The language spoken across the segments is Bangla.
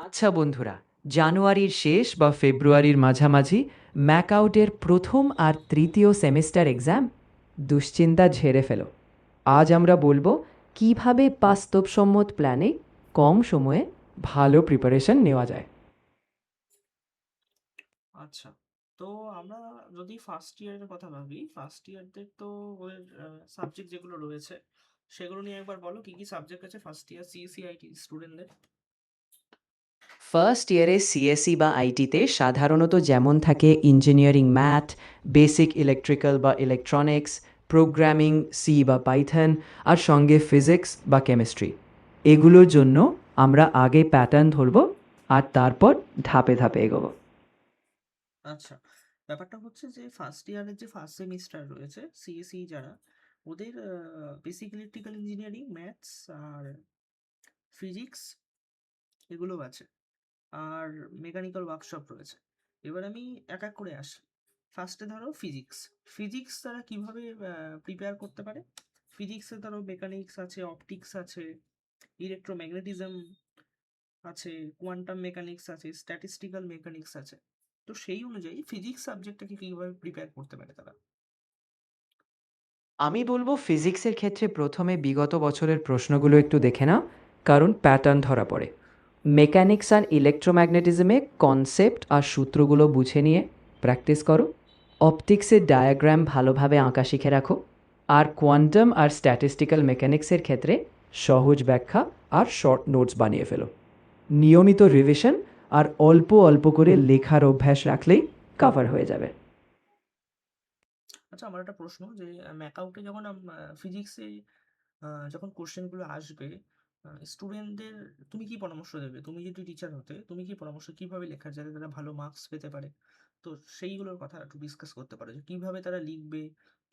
আচ্ছা বন্ধুরা, জানুয়ারির শেষ বা ফেব্রুয়ারির মাঝামাঝি ম্যাকআউটের প্রথম আর তৃতীয় সেমেস্টার এক্সাম দুশ্চিন্তা ঝেড়ে ফেলো। আজ আমরা বলবো কিভাবে বাস্তবসম্মত প্ল্যানে কম সময়ে ভালো প্রিপারেশন নেওয়া যায়। আচ্ছা। তো আমরা যদি ফার্স্ট ইয়ারের কথা ভাবি, ফার্স্ট ইয়ারদের তো ওদের সাবজেক্ট যেগুলো রয়েছে সেগুলো নিয়ে একবার বলো কি কি সাবজেক্ট আছে ফার্স্ট ইয়ার সিএসসি আইটি স্টুডেন্টদের। ফার্স্ট ইয়ারে সিএসসি বা আইটিতে সাধারণত যেমন থাকে ইঞ্জিনিয়ারিং ম্যাথ, বেসিক ইলেকট্রিক্যাল বা ইলেকট্রনিক্স, প্রোগ্রামিং সি বা পাইথন, আর সঙ্গে ফিজিক্স বা কেমিস্ট্রি। এগুলোর জন্য আমরা আগে প্যাটার্ন ধরব আর তারপর ধাপে ধাপে এগোবো। আচ্ছা, ব্যাপারটা হচ্ছে যে ফার্স্ট ইয়ারের যে ফার্স্ট সেমিস্টার রয়েছে সিএসসি যারা, ওদের বেসিক ইলেকট্রিক্যাল ইঞ্জিনিয়ারিং ম্যাথস আর ফিজিক্স এগুলো আছে, আর মেকানিক্যাল ওয়ার্কশপ রয়েছে। এবার আমি এক এক করে আসি। ফার্স্টে ধরো ফিজিক্স। ফিজিক্স তারা কিভাবে প্রিপেয়ার করতে পারে? ফিজিক্সে ধরো মেকানিক্স আছে, অপটিক্স আছে, ইলেকট্রোম্যাগনেটিজম আছে, কোয়ান্টাম মেকানিক্স আছে, স্ট্যাটিস্টিক্যাল মেকানিক্স আছে। তো সেই অনুযায়ী ফিজিক্স সাবজেক্টটাকে কিভাবে প্রিপেয়ার করতে পারে তারা? আমি বলবো ফিজিক্সের ক্ষেত্রে প্রথমে বিগত বছরের প্রশ্নগুলো একটু দেখে নাও, কারণ প্যাটার্ন ধরা পড়ে। মেকানিক্স আর ইলেকট্রোম্যাগনেটিজমে কনসেপ্ট আর সূত্রগুলো বুঝে নিয়ে প্র্যাকটিস করো। অপটিক্সের ডায়াগ্রাম ভালোভাবে আঁকা শিখে রাখো। আর কোয়ান্টাম আর স্ট্যাটিস্টিক্যাল মেকানিক্সের ক্ষেত্রে সহজ ব্যাখ্যা আর শর্ট নোটস বানিয়ে ফেলো। নিয়মিত রিভিশন আর অল্প অল্প করে লেখার অভ্যাস রাখলেই কভার হয়ে যাবে। আচ্ছা, আমার একটা প্রশ্ন যে ম্যাকআউটে যখন ফিজিক্সে যখন কোশ্চেনগুলো আসবে, স্টুডেন্টদের তুমি কি পরামর্শ দেবে? তুমি যদি টিচার হতে তুমি কি পরামর্শ কিভাবে লেখার যাতে তারা ভালো মার্কস পেতে পারে? তো সেইগুলোর কথা একটু ডিসকাস করতে পারো যে কিভাবে তারা লিখবে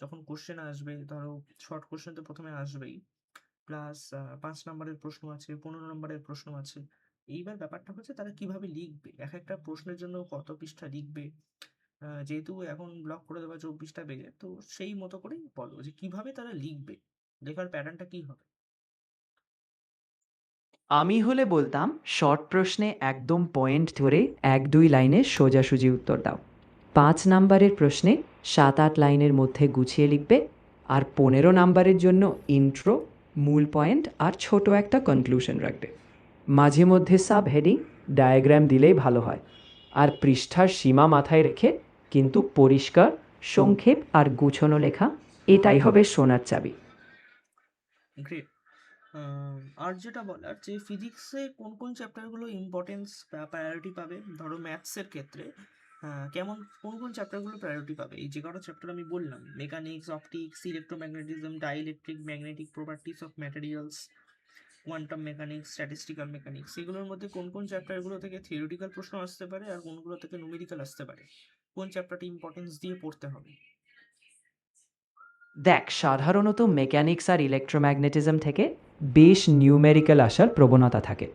যখন কোশ্চেন আসবে। ধরো শর্ট কোশ্চেন তো প্রথমে আসবেই, প্লাস 5 নম্বরের প্রশ্ন আছে, 15 নম্বরের প্রশ্ন আছে। এইবার ব্যাপারটা হচ্ছে তারা কিভাবে লিখবে, এক একটা প্রশ্নের জন্য কত পৃষ্ঠা লিখবে। যেহেতু এখন ব্লক করে দেওয়া 24টা পেজে, তো সেই মতো করেই বলো যে কিভাবে তারা লিখবে, লেখার প্যাটার্নটা কি হবে। আমি হলে বলতাম শর্ট প্রশ্নে একদম পয়েন্ট ধরে 1-2 লাইনে সোজাসুজি উত্তর দাও। 5 নাম্বারের প্রশ্নে 7-8 লাইনের মধ্যে গুছিয়ে লিখবে। আর 15 নাম্বারের জন্য ইন্ট্রো, মূল পয়েন্ট আর ছোট একটা কনক্লুশন রাখবে। মাঝে মধ্যে সাব হেডিং, ডায়াগ্রাম দিলেই ভালো হয়। আর পৃষ্ঠার সীমা মাথায় রেখে কিন্তু পরিষ্কার, সংক্ষেপ আর গুছানো লেখা, এটাই হবে সোনার চাবি। গ্রেট। আর যেটা বলার যে ফিজিক্সে কোন কোন চ্যাপ্টারগুলো ইম্পর্টেন্স প্রায়োরিটি পাবে? ধরো ম্যাথসের ক্ষেত্রে কেমন কোন কোন চ্যাপ্টারগুলো প্রায়োরিটি পাবে? এই যে কটা চ্যাপ্টার আমি বললাম, mechanics, optics, electromagnetism, dielectric, magnetic properties of materials, quantum mechanics, statistical mechanics, এগুলোর মধ্যে কোন কোন চ্যাপ্টারগুলো থেকে থিওরিটিক্যাল প্রশ্ন আসতে পারে আর কোনগুলো থেকে নুমেরিক্যাল আসতে পারে? কোন চ্যাপ্টারটি ইম্পর্টেন্স দিয়ে পড়তে হবে? দেখ, সাধারণত মেকানিক্স আর ইলেকট্রোম্যাগনেটিজম থেকে বেশ নিউমেরিক্যাল আসার প্রবণতা থাকে।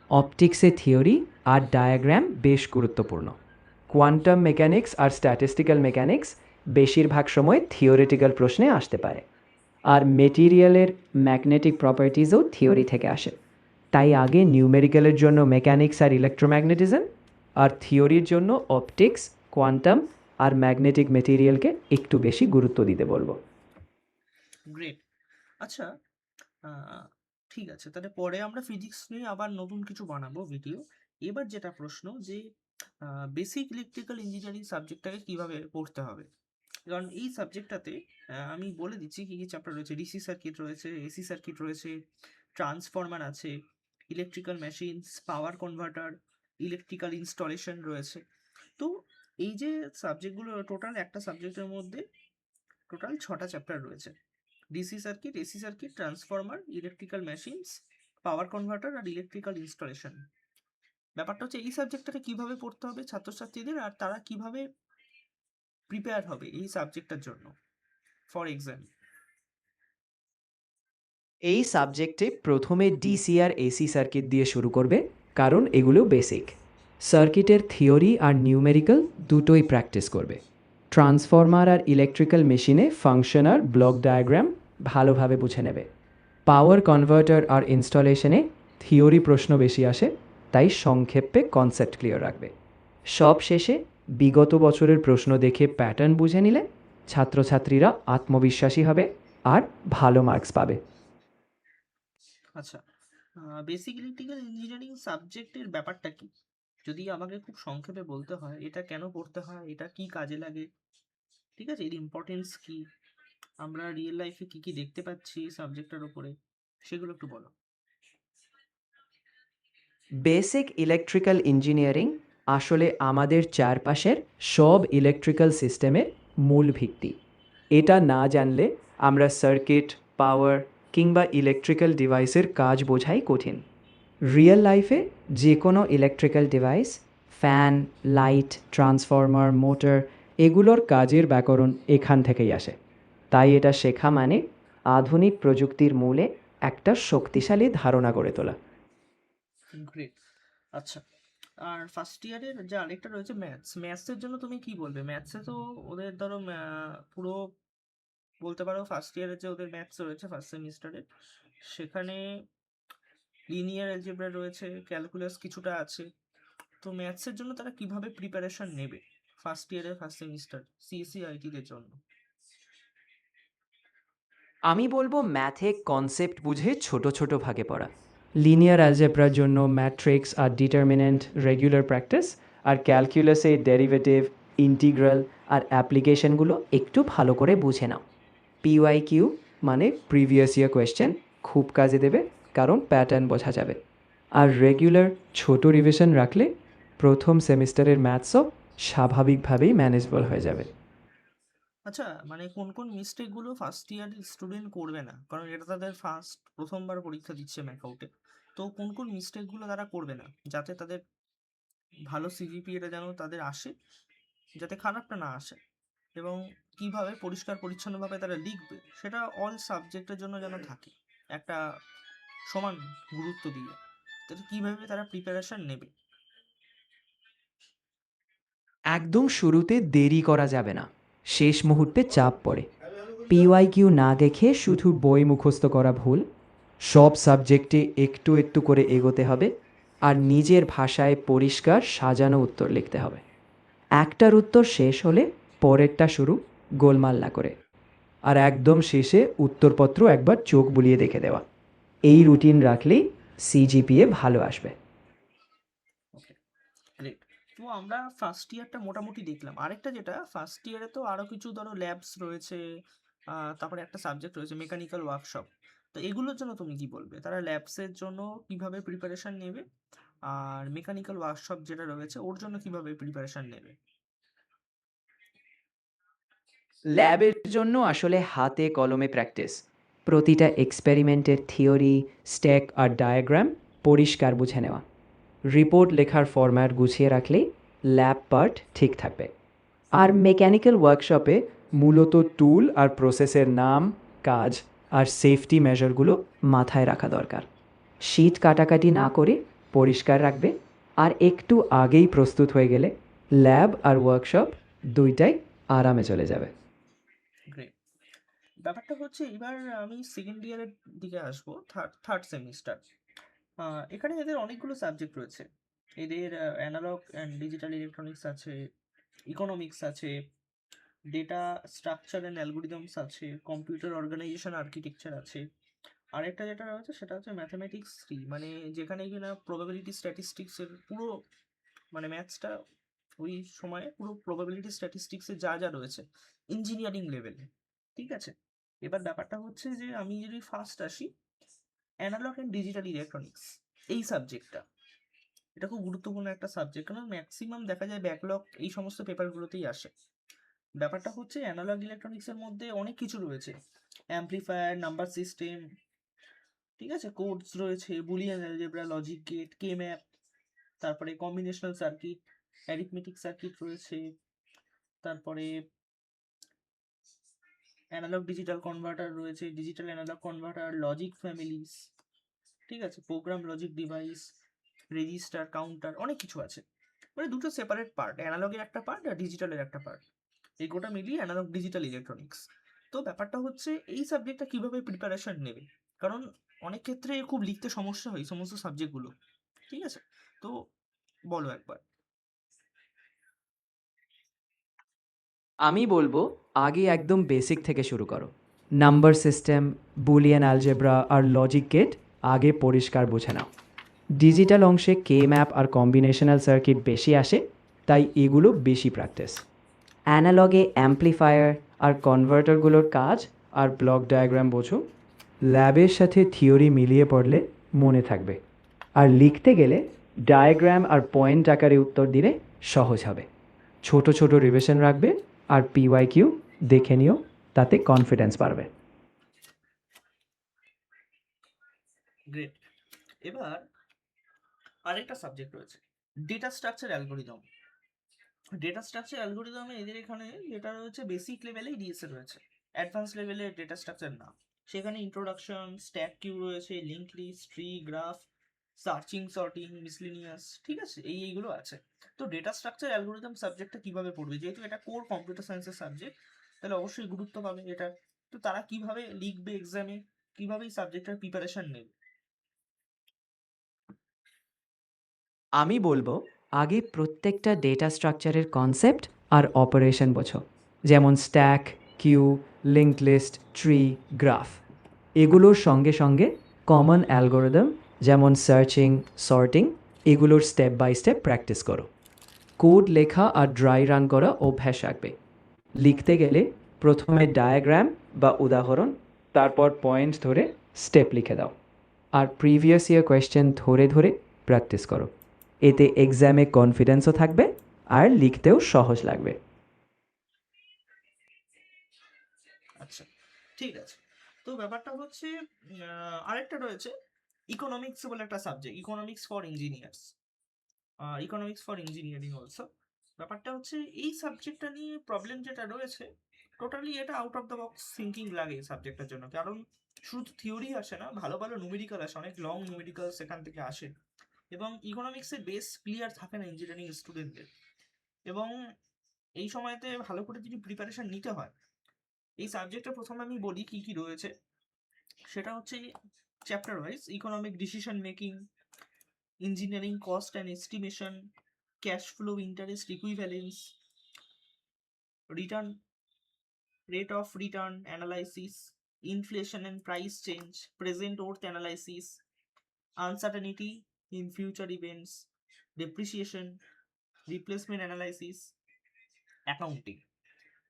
অপটিক্সে থিওরি আর ডায়াগ্রাম বেশ গুরুত্বপূর্ণ। কোয়ান্টাম মেকানিক্স আর স্ট্যাটিস্টিক্যাল মেকানিক্স বেশিরভাগ সময় থিওরিটিক্যাল প্রশ্নে আসতে পারে। আর মেটেরিয়ালের ম্যাগনেটিক প্রপার্টিজও থিওরি থেকে আসে। তাই আগে নিউমেরিক্যালের জন্য মেকানিক্স আর ইলেকট্রোম্যাগনেটিজম, আর থিওরির জন্য অপটিক্স, কোয়ান্টাম আর ম্যাগনেটিক মেটেরিয়ালকে একটু বেশি গুরুত্ব দিতে বলবো। গ্রেট। আচ্ছা, আহ, ঠিক আছে, তাহলে পরে আমরা ফিজিক্স নিয়ে আবার নতুন কিছু বানাবো ভিডিও। এবার যেটা প্রশ্ন যে বেসিক ইলেকট্রিক্যাল ইঞ্জিনিয়ারিং সাবজেক্টটাকে কিভাবে পড়তে হবে? কারণ এই সাবজেক্টটাতে আমি বলে দিচ্ছি কি কি চ্যাপ্টার রয়েছে। ডিসি সার্কিট রয়েছে, এসি সার্কিট রয়েছে, ট্রান্সফরমার আছে, electrical machines, power converter, electrical installation রয়েছে। তো এই যে সাবজেক্টগুলো টোটাল একটা সাবজেক্টের মধ্যে টোটাল 6টা চ্যাপ্টার রয়েছে। DC circuit, AC circuit, transformer, electrical machines, power converter আর ইলেকট্রিক্যাল ইনস্টলেশন। ব্যাপারটা হচ্ছে এই সাবজেক্টটাকে কিভাবে পড়তে হবে ছাত্রছাত্রীদের, আর তারা কিভাবে প্রিপেয়ার হবে এই সাবজেক্টটার জন্য ফর এক্সাম। এই সাবজেক্টে প্রথমে ডিসি আর এসি সার্কিট দিয়ে শুরু করবে, কারণ এগুলো বেসিক। সার্কিটের থিওরি আর নিউমেরিক্যাল দুটোই প্র্যাকটিস করবে। ট্রান্সফরমার আর ইলেকট্রিক্যাল মেশিনে ফাংশন আর ব্লক ডায়াগ্রাম ভালোভাবে বুঝে নেবে। পাওয়ার কনভার্টার আর ইনস্টলেশনে থিওরি প্রশ্ন বেশি আসে, তাই সংক্ষেপে কনসেপ্ট ক্লিয়ার রাখবে। সব শেষে বিগত বছরের প্রশ্ন দেখে প্যাটার্ন বুঝে নিলে ছাত্রছাত্রীরা আত্মবিশ্বাসী হবে আর ভালো মার্কস পাবে। আচ্ছা, বেসিক ইলেকট্রিক্যাল ইঞ্জিনিয়ারিং সাবজেক্টের ব্যাপারটা কি? যদি আমাকে খুব সংক্ষেপে বলতে হয়, এটা কেন পড়তে হয়, এটা কি কাজে লাগে, ঠিক আছে, এর ইম্পর্টেন্স কি, আমরা রিয়েল লাইফে কি কি দেখতে পাচ্ছি এই সাবজেক্টটার উপরে, সেগুলো একটু বলো। বেসিক ইলেকট্রিক্যাল ইঞ্জিনিয়ারিং আসলে আমাদের চারপাশের সব ইলেকট্রিক্যাল সিস্টেমের মূল ভিত্তি। এটা না জানলে আমরা সার্কিট, পাওয়ার কিংবা ইলেকট্রিক্যাল ডিভাইসের কাজ বোঝাই কঠিন। রিয়েল লাইফে যে কোনো electrical device, fan, light, transformer, motor, এগুলোর কাজের ব্যাকরণ এখান থেকেই আসে। তাই এটা শেখা মানে আধুনিক প্রযুক্তির মূলে একটা শক্তিশালী ধারণা গড়ে তোলা। গ্রেট। আচ্ছা, আর ফার্স্ট ইয়ারের যে আরেকটা রয়েছে ম্যাথসের জন্য তুমি কি বলবে? ম্যাথসে তো ওদের ধরো পুরো বলতে পারো ফার্স্ট ইয়ারের যে ওদের ম্যাথস রয়েছে ফার্স্ট সেমিস্টারে, সেখানে লিনিয়ার অ্যালজেব্রা রয়েছে, ক্যালকুলাস কিছুটা আছে। তো ম্যাথসের জন্য তারা কিভাবে প্রিপারেশন নেবে ফার্স্ট ইয়ারের ফার্স্ট সেমিস্টার সিএসসি আইটিদের জন্য? আমি বলবো ম্যাথে কনসেপ্ট বুঝে ছোট ছোট ভাগে পড়া। লিনিয়ার অ্যালজেব্রার জন্য ম্যাট্রিক্স আর ডিটারমিনেন্ট রেগুলার প্র্যাকটিস, আর ক্যালকুলাসে ডেরিভেটিভ, ইন্টিগ্রাল আর অ্যাপ্লিকেশনগুলো একটু ভালো করে বুঝে নাও। পিওয়াইকিউ মানে প্রিভিয়াস ইয়ার কোয়েশ্চেন খুব কাজে দেবে, কারণ প্যাটার্ন বোঝা যাবে। আর রেগুলার ছোট রিভিশন রাখলে প্রথম সেমিস্টারের ম্যাথসও স্বাভাবিকভাবেই ম্যানেজেবল হয়ে যাবে। আচ্ছা, মানে কোন কোন মিস্টেকগুলো ফার্স্ট ইয়ারের স্টুডেন্ট করবে না, কারণ এটা তাদের প্রথমবার পরীক্ষা দিচ্ছে ম্যাকআউটে। তো কোন কোন মিস্টেকগুলো তারা করবে না, যাতে তাদের ভালো সিজিপিএটা যেন তাদের আসে, যাতে খারাপটা না আসে, এবং কিভাবে পরিষ্কার পরিচ্ছন্নভাবে তারা লিখবে সেটা অল সাবজেক্টের জন্য যেন থাকে একটা সমান গুরুত্ব দিয়ে, তাহলে কিভাবে তারা প্রিপারেশন নেবে? একদম শুরুতে দেরি করা যাবে না, শেষ মুহূর্তে চাপ পড়ে। পিওয়াইকিউ না দেখে শুধু বই মুখস্থ করা ভুল। সব সাবজেক্টে একটু একটু করে এগোতে হবে, আর নিজের ভাষায় পরিষ্কার সাজানো উত্তর লিখতে হবে। একটার উত্তর শেষ হলে পরেরটা শুরু, গোলমাল না করে। আর একদম শেষে উত্তরপত্র একবার চোখ বুলিয়ে দেখে দেওয়া। এই রুটিন রাখলেই সিজিপিএ ভালো আসবে। ওকে, গ্রেট। তো আমরা ফার্স্ট ইয়ারটা মোটামুটি দেখলাম, আরেকটা যেটা ফার্স্ট ইয়ারে তো আরো কিছু ধরো ল্যাবস রয়েছে, তারপরে একটা সাবজেক্ট রয়েছে মেকানিক্যাল ওয়ার্কশপ। তো এগুলোর জন্য তুমি কি বলবে, তারা ল্যাবসের জন্য কিভাবে প্রিপারেশন নেবে, আর মেকানিক্যাল ওয়ার্কশপ যেটা রয়েছে ওর জন্য কিভাবে প্রিপারেশন নেবে? ল্যাবের জন্য আসলে হাতে কলমে প্র্যাকটিস। প্রতিটা এক্সপেরিমেন্টের থিওরি, স্টেক আর ডায়াগ্রাম পরিষ্কার বুঝে নেওয়া। রিপোর্ট লেখার ফরম্যাট গুছিয়ে রাখলেই ল্যাব পার্ট ঠিক থাকবে। আর মেকানিক্যাল ওয়ার্কশপে মূলত টুল আর প্রসেসের নাম, কাজ আর সেফটি মেজারগুলো মাথায় রাখা দরকার। শীট কাটাকাটি না করে পরিষ্কার রাখবে, আর একটু আগেই প্রস্তুত হয়ে গেলে ল্যাব আর ওয়ার্কশপ দুইটাই আরামে চলে যাবে। গ্রেট। ব্যাপারটা হচ্ছে এবার আমি সেকেন্ড ইয়ারের দিকে আসবো, থার্ড থার্ড সেমিস্টার। এখানে এদের অনেকগুলো সাবজেক্ট রয়েছে। এদের অ্যানালগ অ্যান্ড ডিজিটাল ইলেকট্রনিক্স আছে, ইকোনমিক্স আছে, ডেটা স্ট্রাকচার অ্যান্ড অ্যালগোরিদমস আছে, কম্পিউটার অর্গানাইজেশন আর্কিটেকচার আছে। আরেকটা যেটা রয়েছে সেটা হচ্ছে ম্যাথামেটিক্স 3, মানে যেখানে কিনা প্রবাবিলিটি স্ট্যাটিস্টিক্সের পুরো, মানে ম্যাথসটা ওই সময়ে পুরো প্রবাবিলিটি স্ট্যাটিস্টিক্সে যা যা রয়েছে ইঞ্জিনিয়ারিং লেভেলে, ঠিক আছে। এবার ব্যাপারটা হচ্ছে যে আমি যদি ফার্স্ট আসি, অ্যানালগ অ্যান্ড ডিজিটাল ইলেকট্রনিক্স, এই সাবজেক্টটা, এটা খুব গুরুত্বপূর্ণ একটা সাবজেক্ট, কারণ ম্যাক্সিমাম দেখা যায় ব্যাকলগ এই সমস্ত পেপারগুলোতেই আসে। ব্যাপারটা হচ্ছে অ্যানালগ ইলেকট্রনিক্সের মধ্যে অনেক কিছু রয়েছে, অ্যাম্প্লিফায়ার, নাম্বার সিস্টেম, ঠিক আছে, কোডস রয়েছে, Boolean algebra, logic gate, K map, তারপরে কম্বিনেশনাল সার্কিট, অ্যারিথমেটিক সার্কিট রয়েছে, তারপরে অ্যানালগ ডিজিটাল কনভার্টার রয়েছে, digital analogue converter, logic families, ঠিক আছে, program logic device, register, counter, অনেক কিছু আছে। মানে দুটো সেপারেট পার্ট, অ্যানালগের একটা পার্ট আর ডিজিটালের একটা পার্ট, এই গোটা মিলিয়ে অ্যানালগ ডিজিটাল ইলেকট্রনিক্স। তো ব্যাপারটা হচ্ছে এই সাবজেক্টটা কিভাবে প্রিপারেশন নেবে, কারণ অনেক ক্ষেত্রে খুব লিখতে সমস্যা হয় এই সমস্ত সাবজেক্টগুলো, ঠিক আছে। তো বলো একবার। আমি বলবো আগে একদম বেসিক থেকে শুরু করো। নাম্বার সিস্টেম, বুলিয়ান অ্যালজেব্রা আর লজিক গেট আগে পরিষ্কার বুঝে নাও। ডিজিটাল অংশে কে ম্যাপ আর কম্বিনেশনাল সার্কিট বেশি আসে, তাই এগুলো বেশি প্র্যাকটিস। অ্যানালগে অ্যাম্প্লিফায়ার আর কনভার্টারগুলোর কাজ আর ব্লক ডায়াগ্রাম বোঝো। ল্যাবের সাথে থিওরি মিলিয়ে পড়লে মনে থাকবে। আর লিখতে গেলে ডায়াগ্রাম আর পয়েন্ট আকারে উত্তর দিলে সহজ হবে। ছোট ছোট রিভিশন রাখবে আর পিওয়াইকিউ দেখে নিও, তাতে কনফিডেন্স বাড়বে। গ্রেট। এবার আরেকটা সাবজেক্ট রয়েছে, data structure algorithm. Data structure অ্যালগোরিদমে এদের এখানে যেটা রয়েছে বেসিক লেভেলেই ডিএসএ রয়েছে, অ্যাডভান্স লেভেলে ডেটা স্ট্রাকচার না। সেখানে ইন্ট্রোডাকশন, স্ট্যাক কিউ রয়েছে, link list, tree, graph, searching, sorting, miscellaneous, ঠিক আছে, এইগুলো আছে। তো ডেটা স্ট্রাকচার অ্যালগোরিদম সাবজেক্টটা কিভাবে পড়বে, যেহেতু এটা কোর কম্পিউটার সায়েন্সের সাবজেক্ট, তাহলে অবশ্যই গুরুত্ব পাবে এটা। তো তারা কিভাবে লিখবে এক্সামে, কিভাবে এই সাবজেক্টের প্রিপারেশন নেবে? আমি বলবো আগে প্রত্যেকটা ডেটা স্ট্রাকচারের কনসেপ্ট আর অপারেশন বোঝো, যেমন stack, queue, link list, tree, graph. এগুলোর সঙ্গে সঙ্গে কমন অ্যালগোরিদম যেমন সার্চিং, সর্টিং, এগুলোর স্টেপ বাই স্টেপ প্র্যাকটিস করো। কোড লেখা আর ড্রাই রান করা অভ্যাস রাখবে। লিখতে গেলে প্রথমে ডায়াগ্রাম বা উদাহরণ, তারপর পয়েন্ট ধরে স্টেপ লিখে দাও। আর প্রিভিয়াস ইয়ার কোয়েশ্চেন ধরে ধরে প্র্যাকটিস করো। এতে এক্সামে কনফিডেন্সও থাকবে আর লিখতেও সহজ লাগবে। আচ্ছা, ঠিক আছে। তো ব্যাপারটা হচ্ছে আরেকটা রয়েছে ইকোনমিক্স বলে একটা subject, economics for engineers, economics for engineering also. ব্যাপারটা হচ্ছে এই সাবজেক্টটা নিয়ে প্রবলেম যেটা রয়েছে, টোটালি এটা out of the box thinking লাগে এই সাবজেক্টের জন্য। কারণ শুধু থিওরি আসে না, ভালো ভালো নিউমেরিক্যাল আসে, অনেক লং নিউমেরিক্যাল সেখান থেকে আসে। এবং ইকোনমিক্সের বেস ক্লিয়ার থাকে না ইঞ্জিনিয়ারিং স্টুডেন্টদের। এবং এই সময়তে ভালো করে যদি প্রিপারেশন নিতে হয়, এই সাবজেক্টটা প্রথমে আমি বলি কি কি রয়েছে। সেটা হচ্ছে chapter wise economic decision making, engineering cost and estimation, cash flow, interest equivalence, return, rate of return analysis, inflation and price change, present worth analysis, uncertainty in future events, depreciation, replacement analysis, accounting।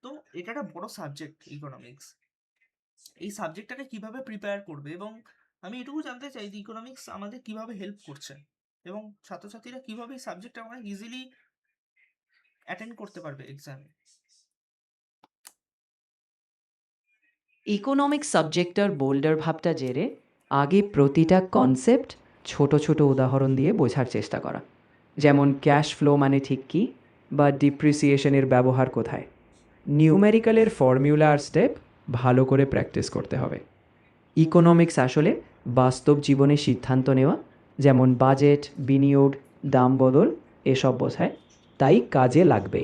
তো এটা একটা বড় সাবজেক্ট ইকোনমিক্স। এই সাবজেক্টটাকে কিভাবে প্রিপেয়ার করবে, এবং আমি এটুকু জানতে চাই যে ইকোনমিক্স আমাদের কিভাবে হেল্প করছে, এবং ছাত্রছাত্রীরা কিভাবে এই সাবজেক্টটা আমরা ইজিলি অ্যাটেন্ড করতে পারবে এক্সামে। ইকোনমিক্স সাবজেক্টটার বোল্ডার ভাবটা জেরে আগে প্রতিটা কনসেপ্ট ছোট ছোট উদাহরণ দিয়ে বোঝার চেষ্টা করা। যেমন ক্যাশ ফ্লো মানে ঠিক কী, বা ডিপ্রিসিয়েশনের ব্যবহার কোথায়। নিউমেরিক্যালের ফর্মুলা আর স্টেপ ভালো করে প্র্যাকটিস করতে হবে। ইকোনমিক্স আসলে বাস্তব জীবনে সিদ্ধান্ত নেওয়া, যেমন বাজেট, বিনিয়োগ, দাম বদল, এসব বোঝায়, তাই কাজে লাগবে।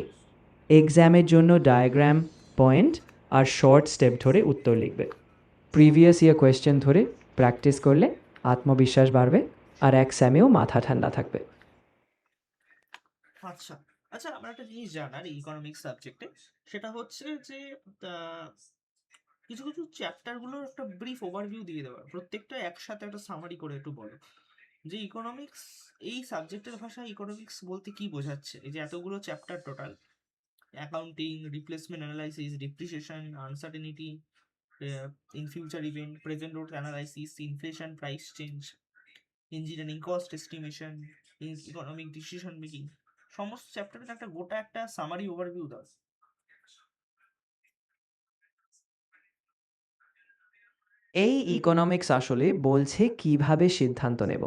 এক্সামের জন্য ডায়াগ্রাম, পয়েন্ট আর শর্ট স্টেপ ধরে উত্তর লিখবে। প্রিভিয়াস ইয়ার কোয়েশ্চেন ধরে প্র্যাকটিস করলে আত্মবিশ্বাস বাড়বে আর এক্সামেও মাথা ঠান্ডা থাকবে। আচ্ছা, আচ্ছা, আমরা একটা জিনিস জানার ইকোনমিক্স সাবজেক্টে, সেটা হচ্ছে যে কিছু কিছু চ্যাপ্টারগুলোর একটা ব্রিফ ওভারভিউ দিয়ে দেওয়া, প্রত্যেকটা একসাথে একটা সামারি করে একটু বলো যে ইকোনমিক্স, এই সাবজেক্টের ভাষায় ইকোনমিক্স বলতে কি বোঝাচ্ছে। এই যে এতগুলো chapter total, accounting, replacement analysis, depreciation, uncertainty in future event, present worth analysis, inflation, price change, engineering cost estimation, economic decision making, সমস্ত চ্যাপ্টারের একটা গোটা একটা সামারি ওভারভিউ দাও। এই ইকোনমিক্স আসলে বলছে কিভাবে সিদ্ধান্ত নেব।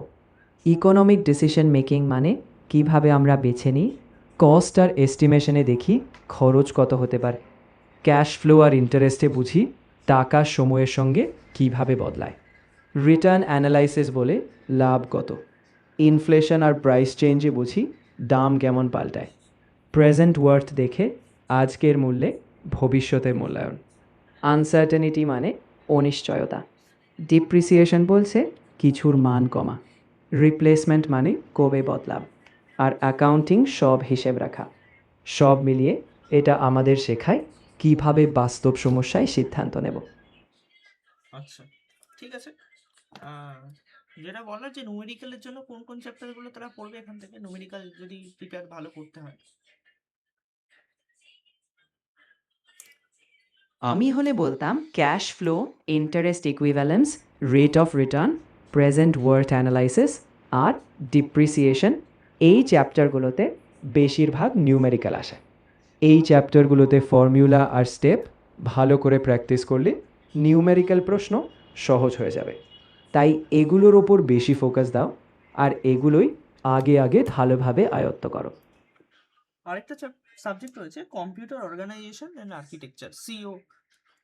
ইকোনমিক ডিসিশন মেকিং মানে কিভাবে আমরা বেছে নিই, কস্ট আর এস্টিমেশনে দেখি খরচ কত হতে পারে, ক্যাশ ফ্লো আর ইন্টারেস্টে বুঝি টাকা সময়ের সঙ্গে কিভাবে বদলায়, রিটার্ন অ্যানালাইসিস বলে লাভ কত, ইনফ্লেশন আর প্রাইস চেঞ্জে বুঝি দাম কেমন পাল্টায়, প্রেজেন্ট ওয়ার্থ দেখে আজকের মূল্যে ভবিষ্যতের মূল্যায়ন, আনসার্টেনিটি মানে অনিশ্চয়তা, ডিপ্রিসিয়েশন বলছে কিছুর মান কমা, রিপ্লেসমেন্ট মানে কবে বদলাম, আর অ্যাকাউন্টিং সব হিসেব রাখা। সব মিলিয়ে এটা আমাদের শেখায় কিভাবে বাস্তব সমস্যায় সিদ্ধান্ত নেব। আচ্ছা, ঠিক আছে। আহ, যেটা বলার যে নুমেরিক্যালের জন্য কোন কোন চ্যাপ্টারগুলো তারা পড়বে এখান থেকে, নুমেরিক্যাল যদি প্রিপেয়ার ভালো করতে হয়? আমি হলে বলতাম cash flow, interest equivalence, rate of return, present worth analysis আর ডিপ্রিসিয়েশন, এই চ্যাপ্টারগুলোতে বেশিরভাগ নিউমেরিক্যাল আসে। এই চ্যাপ্টারগুলোতে ফর্মুলা আর স্টেপ ভালো করে প্র্যাকটিস করলে নিউমেরিক্যাল প্রশ্ন সহজ হয়ে যাবে। তাই এগুলোর ওপর বেশি ফোকাস দাও, আর এগুলোই আগে আগে ভালোভাবে আয়ত্ত করো। আরেকটা সাবজেক্ট রয়েছে computer organisation and architecture, CO.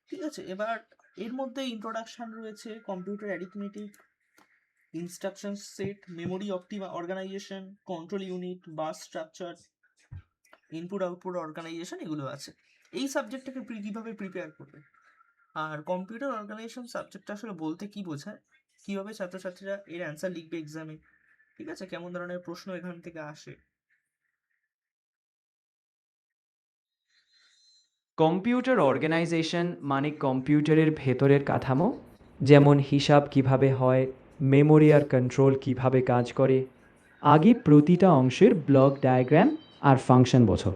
ঠিক আছে, এবার এর মধ্যে ইন্ট্রোডাকশন রয়েছে computer arithmetic, instruction set, memory organisation, control unit, bus structure, input output organisation, এগুলো আছে। এই সাবজেক্টটাকে কিভাবে প্রিপেয়ার করবে? আর কম্পিউটার অর্গানাইজেশন সাবজেক্টটা আসলে বলতে কি বোঝায়, কিভাবে ছাত্রছাত্রীরা এর অ্যান্সার লিখবে এক্সামে, ঠিক আছে, কেমন ধরনের প্রশ্ন এখান থেকে আসে? কম্পিউটার অর্গানাইজেশন মানে কম্পিউটারের ভেতরের কাঠামো, যেমন হিসাব কিভাবে হয়, মেমোরি আর কন্ট্রোল কিভাবে কাজ করে। আগে প্রতিটা অংশের ব্লক ডায়াগ্রাম আর ফাংশন বোঝো।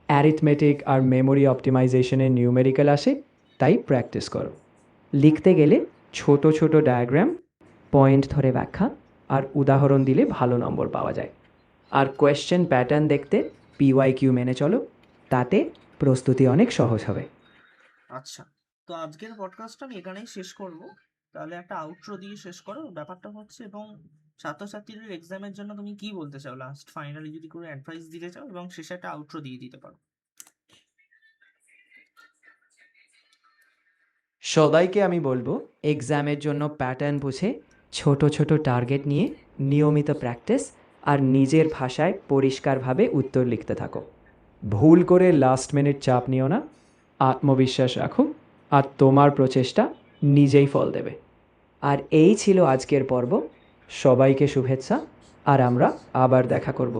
অ্যারিথমেটিক আর মেমোরি অপটিমাইজেশনের নিউমেরিক্যাল আসে, তাই প্র্যাকটিস করো। লিখতে গেলে ছোট ছোট ডায়াগ্রাম, পয়েন্ট ধরে ব্যাখ্যা আর উদাহরণ দিলে ভালো নম্বর পাওয়া যায়। আর কোয়েশ্চেন প্যাটার্ন দেখতে পিওয়াইকিউ মেনে চলো, তাতে প্রস্তুতি অনেক সহজ হবে। আচ্ছা, তো আজকের পডকাস্টটা আমি এখানেই শেষ করব। তাহলে একটা আউটরো দিয়ে শেষ করো ব্যাপারটা হচ্ছে, এবং ছাত্রছাত্রীদের এক্সামের জন্য তুমি কি বলতে চাও, লাস্ট ফাইনালি যদি কোনো অ্যাডভাইস দিতে চাও, এবং শেষে একটা আউটরো দিয়ে দিতে পারো। সবাইকে আমি বলবো এক্সামের জন্য প্যাটার্ন বুঝে ছোট ছোট টার্গেট নিয়ে নিয়মিত প্র্যাকটিস আর নিজের ভাষায় পরিষ্কারভাবে উত্তর লিখতে থাকো। ভুল করে লাস্ট মিনিট চাপ নিও না, আত্মবিশ্বাস রাখো, আর তোমার প্রচেষ্টা নিজেই ফল দেবে। আর এই ছিল আজকের পর্ব। সবাইকে শুভেচ্ছা, আর আমরা আবার দেখা করব।